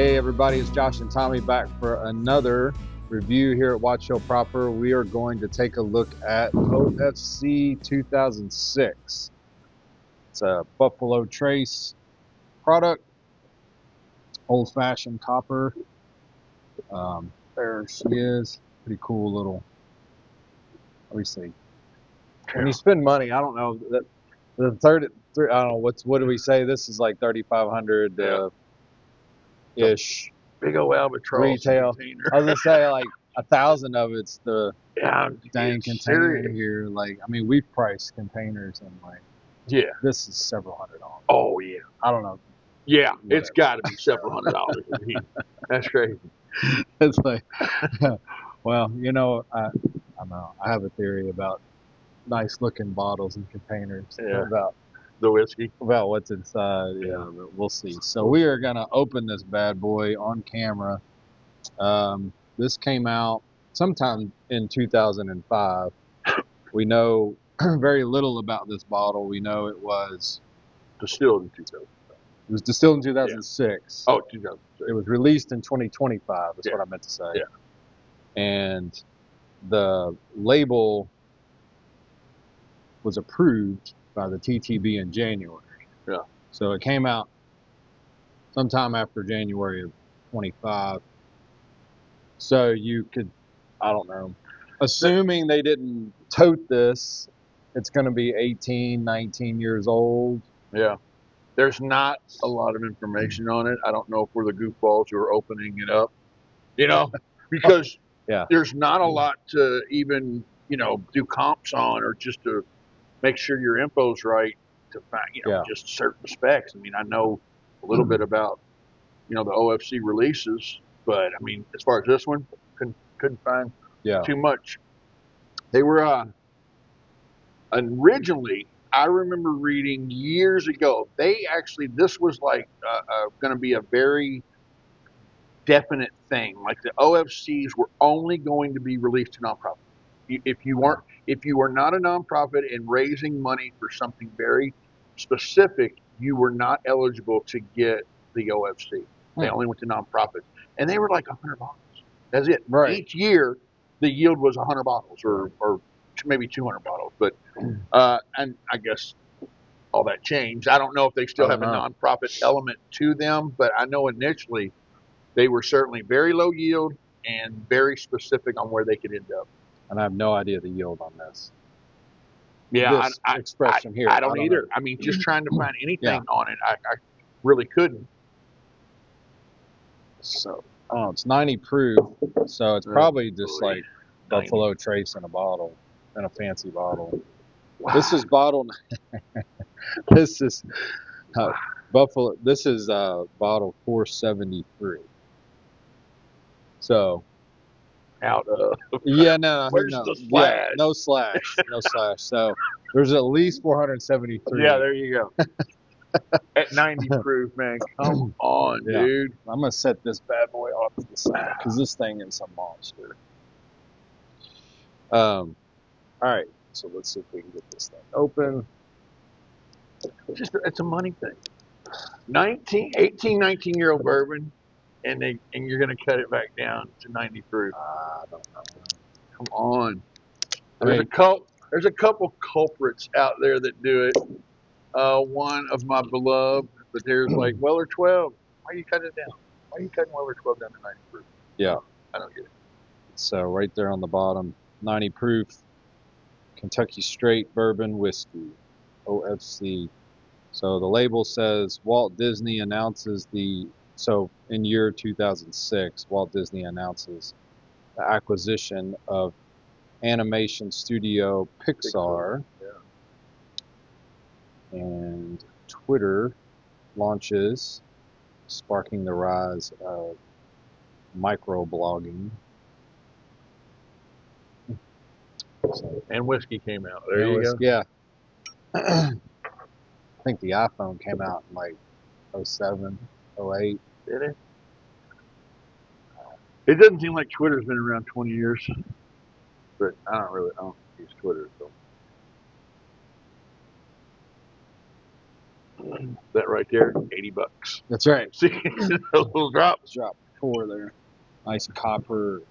Hey everybody, it's Josh and Tommy back for another review here at Watch Hill Proper. We are going to take a look at O.F.C 2006. It's a Buffalo Trace product, old-fashioned copper. There she is. Pretty cool little. Let me see. When you spend money, I don't know that the third. I don't know what do we say? This is like 3,500 ish. Big old albatross retail. container. I was gonna say like 1,000 of it's the Yeah, dang it's container serious. here. Like, I mean, we've priced containers and like, Yeah. this is several $100. Oh yeah. I don't know. Yeah, Whatever. it's got to be several $100. That's crazy. It's like, well, you know, I know I have a theory about nice looking bottles and containers. Yeah. About The whiskey. About what's inside. Yeah, but we'll see. So we are gonna open this bad boy on camera. This came out sometime in 2005. We know very little about this bottle. We know it was Distilled in 2000. It was distilled in 2006. Oh, 2006. It was released in 2025. That's Yeah. what I meant to say. Yeah. And the label was approved by the TTB in January. Yeah. So it came out sometime after January of 25. So you could, I don't know, assuming they didn't tote this, it's going to be 18, 19 years old. Yeah. There's not a lot of information on it. I don't know if we're the goofballs who are opening it up, because Yeah. there's not a lot to even, do comps on, or just to make sure your info's right, to find, just certain specs. I mean, I know a little bit about, the O.F.C releases, but I mean, as far as this one, couldn't find too much. They were originally, I remember reading years ago, this was like going to be a very definite thing. Like the O.F.Cs were only going to be released to nonprofit. If you were not a nonprofit and raising money for something very specific, you were not eligible to get the O.F.C. They only went to nonprofits, and they were like 100 bottles. That's it. Right. Each year, the yield was 100 bottles, or maybe 200 bottles. But and I guess all that changed. I don't know if they still have a nonprofit element to them, but I know initially they were certainly very low yield and very specific on where they could end up. And I have no idea the yield on this. Yeah, this expression here. I don't either. I mean, just trying to find anything on it, I really couldn't. So, it's 90 proof, so it's probably just like 90. Buffalo Trace in a bottle, in a fancy bottle. Wow. This is bottle. This is Buffalo. This is bottle 473. So. Out of where's the slash? No slash. So there's at least 473. Yeah, there you go. At 90 proof, man. Come on, dude. I'm gonna set this bad boy off to the side because this thing is a monster. All right, so let's see if we can get this thing open. It's a money thing. 18, 19-year-old bourbon. And you're going to cut it back down to 90 proof. I don't know. Come on. There's a couple culprits out there that do it. One of my beloved, but there's like Weller 12. Why are you cutting it down? Why are you cutting Weller 12 down to 90 proof? Yeah. I don't get it. So right there on the bottom, 90 proof Kentucky Straight Bourbon Whiskey, O.F.C. So the label says Walt Disney announces So in year 2006, Walt Disney announces the acquisition of animation studio Pixar. And Twitter launches, sparking the rise of microblogging. And whiskey came out. There you go. Yeah. I think the iPhone came out in like 07, 08. Did it? It doesn't seem like Twitter's been around 20 years, but I don't use Twitter. So That right there, $80. That's right. See, a little drop. Drop 4 there. Nice copper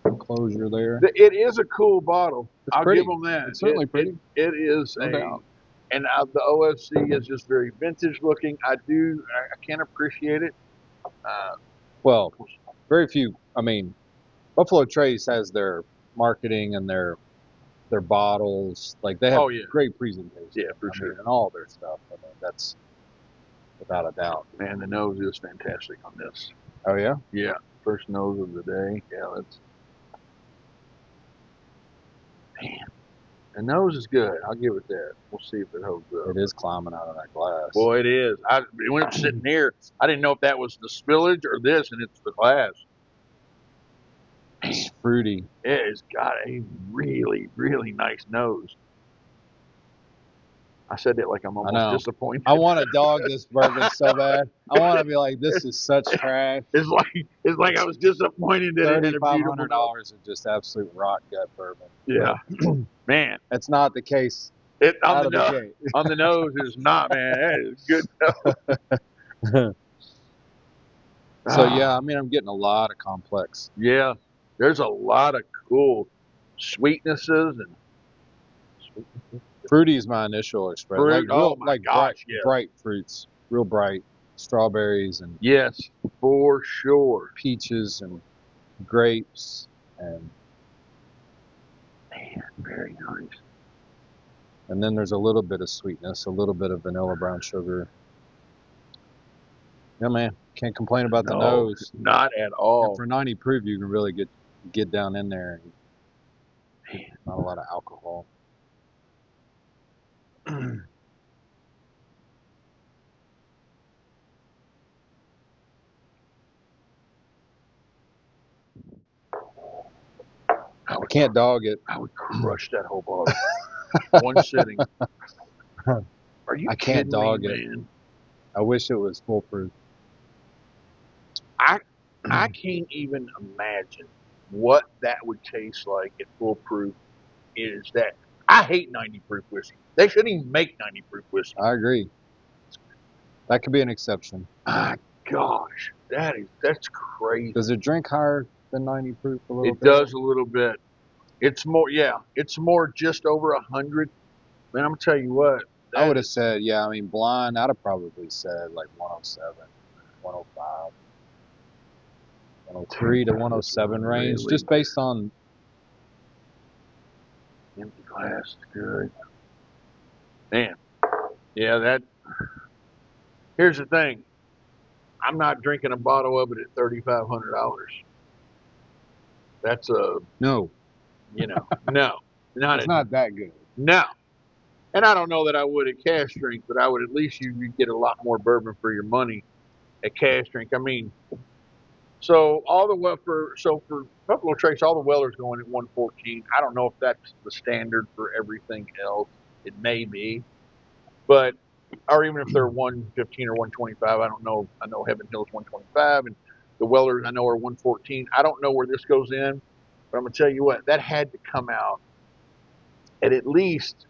enclosure there. It is a cool bottle. It's I'll pretty. give them that. It's certainly pretty. It is No doubt. and the O.F.C. is just very vintage looking. I can appreciate it. Well, very few. I mean, Buffalo Trace has their marketing and their bottles. Like they have great presentation. Yeah, for sure. And all their stuff. I mean, that's without a doubt. Man, the nose is fantastic on this. Oh yeah. Yeah, first nose of the day. Yeah, that's. Man, the nose is good. I'll give it that. We'll see if it holds up. It is climbing out of that glass. Boy, it is. When it was sitting here, I didn't know if that was the spillage or this, and it's the glass. It's fruity. It's got a really, really nice nose. I said that like I'm almost disappointed. I want to dog this bourbon so bad. I want to be like, this is such trash. It's like I was disappointed that it had a beautiful $3,500 of just absolute rot gut bourbon. Yeah, man, that's not the case. On the nose is not, man. That is good. So yeah, I mean, I'm getting a lot of complex. Yeah, there's a lot of cool sweetnesses and. Fruity is my initial expression. Bright fruits, real bright strawberries and yes, for sure, peaches and grapes and man, very nice. And then there's a little bit of sweetness, a little bit of vanilla brown sugar. Yeah, man, can't complain about the nose. Not at all. And for 90 proof, you can really get down in there. And not a lot of alcohol. I can't dog it. I would crush that whole bottle. One sitting. Are you? I can't dog it. Man? I wish it was foolproof. I can't even imagine what that would taste like at full proof. Is that I hate 90 proof whiskey. They shouldn't even make 90 proof whiskey. I agree. That could be an exception. My gosh, that's crazy. Does it drink higher than 90 proof a little bit? It does a little bit. It's more, it's more just over 100. Man, I'm gonna tell you what. I would have said, I mean, blind, I'd have probably said like 107, 105, 103 to 107 range, really just based on empty glass. Good. Man, yeah, here's the thing. I'm not drinking a bottle of it at $3,500. That's no. No, it's not that good. No. And I don't know that I would at cash drink, but I would at least you get a lot more bourbon for your money at cash drink. I mean, for Buffalo Trace, all the Weller's going at 114. I don't know if that's the standard for everything else. It may be, or even if they're 115 or 125, I don't know. I know Heaven Hill's 125, and the Wellers I know are 114. I don't know where this goes in, but I'm gonna tell you what, that had to come out at least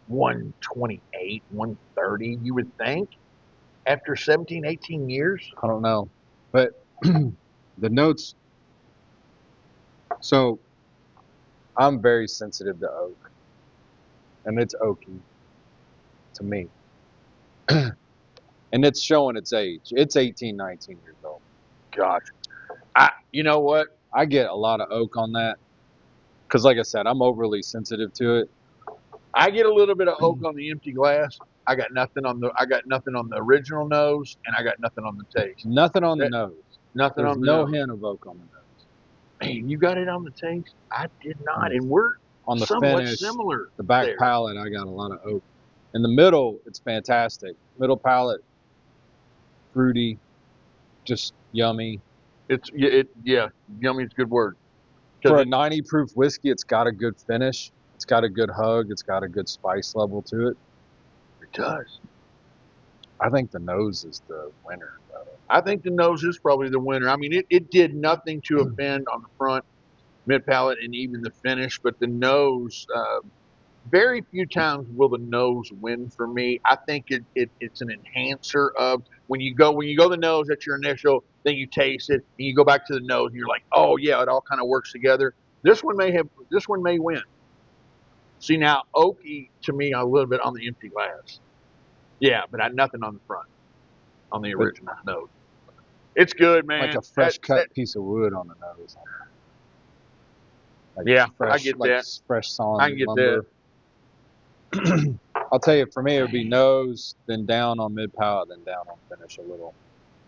128, 130, you would think, after 17, 18 years. I don't know. But the notes, so I'm very sensitive to oak. And it's oaky to me. And it's showing its age. It's 18, 19 years old. Gosh. You know what? I get a lot of oak on that. Because like I said, I'm overly sensitive to it. I get a little bit of oak on the empty glass. I got nothing on the original nose, and I got nothing on the taste. Nothing on the nose. Nothing There's on the no nose. hint of oak on the nose. Man, you got it on the taste? I did not, and we're on the somewhat finish, similar. The back palate, I got a lot of oak. In the middle, it's fantastic. Middle palate, fruity, just yummy. Yummy is a good word. For a 90 proof whiskey, it's got a good finish. It's got a good hug. It's got a good spice level to it. It does. I think the nose is the winner, though. I think the nose is probably the winner. I mean, it did nothing to offend on the front, mid palate, and even the finish. But the nose, very few times will the nose win for me. I think it's an enhancer of when you go the nose, that's your initial, then you taste it, and you go back to the nose, and you're like, oh yeah, it all kind of works together. This one may win. See now, oaky to me a little bit on the empty glass. Yeah, but nothing on the front on the original nose. It's good, man. Like a fresh cut piece of wood on the nose. Like yeah, fresh, I get like that. Fresh sawn I can get lumber. That. I'll tell you, for me, it would be nose, then down on mid palate, then down on finish a little.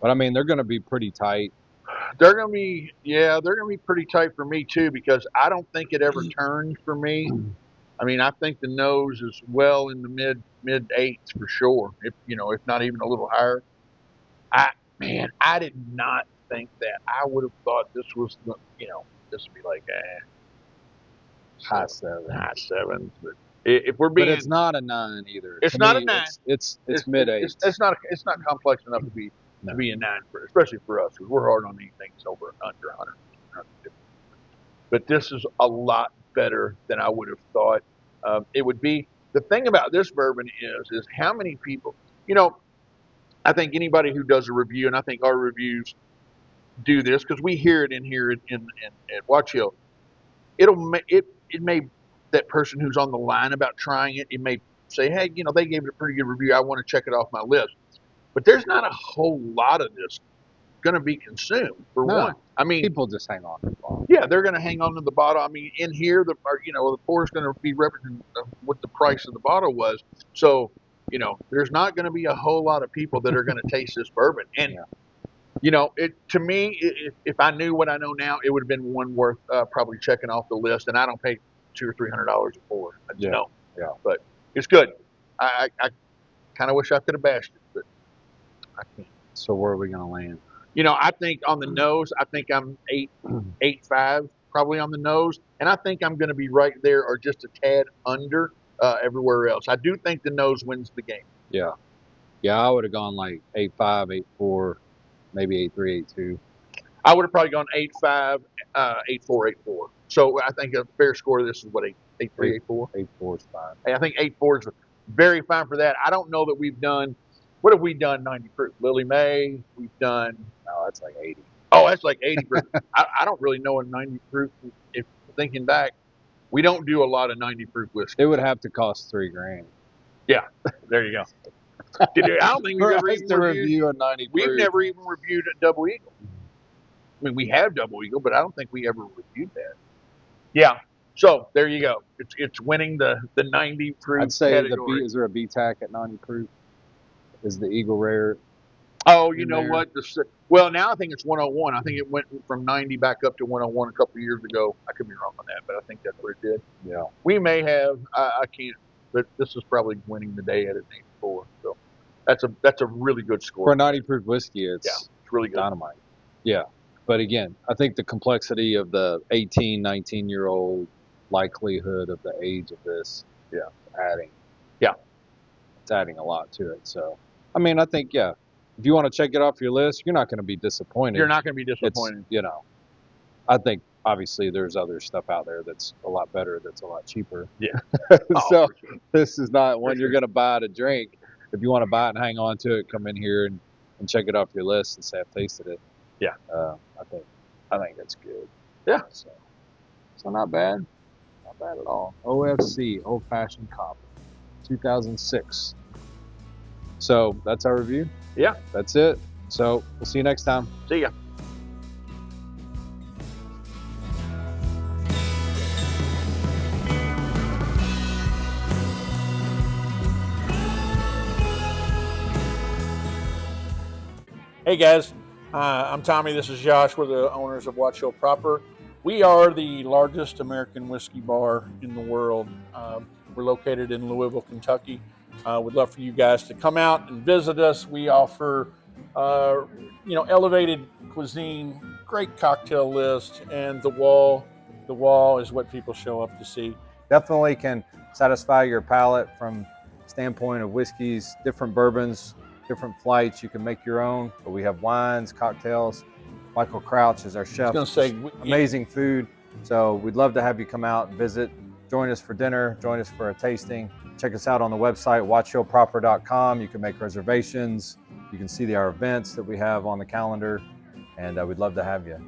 But I mean, they're going to be pretty tight. They're gonna be pretty tight for me too, because I don't think it ever turns for me. I mean, I think the nose is well in the mid eights for sure. If not even a little higher. I did not think that. I would have thought this was this would be like high seven. High sevens, but if we're being, but it's not a 9 either. It's not a 9. It's mid 8. It's not complex enough to be a 9 especially for us, because we're hard on these things over under 100. But this is a lot better than I would have thought it would be. The thing about this bourbon is how many people, I think anybody who does a review, and I think our reviews do this because we hear it in here at Watch Hill. It may, that person who's on the line about trying it, it may say, hey, they gave it a pretty good review. I want to check it off my list. But there's not a whole lot of this going to be consumed for one. I mean, people just hang on to the bottle. Yeah, they're going to hang on to the bottle. I mean, in here, the pour is going to be representing what the price of the bottle was. So, there's not going to be a whole lot of people that are going to taste this bourbon. And to me, if I knew what I know now, it would have been one worth probably checking off the list. And I don't pay $200 or $300 for it. I just don't. Yeah. But it's good. I kind of wish I could have bashed it, but I can't. So where are we going to land? I think on the nose, I think I'm 8.5 probably on the nose, and I think I'm going to be right there or just a tad under everywhere else. I do think the nose wins the game. Yeah, I would have gone like 8.5, 8.4, maybe 8.3, 8.2. I would have probably gone 8.5, 8.4, 8.4. So I think a fair score of this is what 8.3, 8.4. 8.4 is fine. I think 8.4 is very fine for that. I don't know that we've done. What have we done 90 proof? Lily May, we've done. Oh, that's like 80. Oh, that's like 80 proof. I don't really know a 90 proof. If thinking back, we don't do a lot of 90 proof whiskey. It would have to cost $3,000. Yeah, there you go. I don't think we've ever even review a 90 proof. We've never even reviewed a Double Eagle. I mean, we have Double Eagle, but I don't think we ever reviewed that. Yeah. So there you go. It's winning the 90 proof. I'd say is there a BTAC at 90 proof? Is the Eagle Rare? Oh, you know what? Well, now I think it's 101. I think it went from 90 back up to 101 a couple of years ago. I could be wrong on that, but I think that's what it did. Yeah. We may have. I can't. But this is probably winning the day at an 84. So that's a really good score. For a 90 proof whiskey, it's really good. Dynamite. Yeah. But again, I think the complexity of the 18, 19-year-old likelihood of the age of this, adding. Yeah. It's adding a lot to it. So, I mean, I think, if you want to check it off your list, you're not going to be disappointed. You're not going to be disappointed. I think obviously there's other stuff out there that's a lot better, that's a lot cheaper. Yeah. So this is not one you're going to buy to drink. If you want to buy it and hang on to it, come in here and check it off your list and say I've tasted it. Yeah. I think it's good. Yeah. So not bad. Not bad at all. O.F.C. Old Fashioned Copper, 2006. So that's our review. Yeah. That's it. So we'll see you next time. See ya. Hey guys, I'm Tommy. This is Josh. We're the owners of Watch Hill Proper. We are the largest American whiskey bar in the world. We're located in Louisville, Kentucky. We'd love for you guys to come out and visit us. We offer, elevated cuisine, great cocktail list, and the wall is what people show up to see. Definitely can satisfy your palate from standpoint of whiskeys, different bourbons, different flights. You can make your own, but we have wines, cocktails. Michael Crouch is our chef. I was gonna say, amazing food. So we'd love to have you come out and visit. join us for dinner, join us for a tasting. Check us out on the website, watchhillproper.com. You can make reservations. You can see our events that we have on the calendar, and we'd love to have you.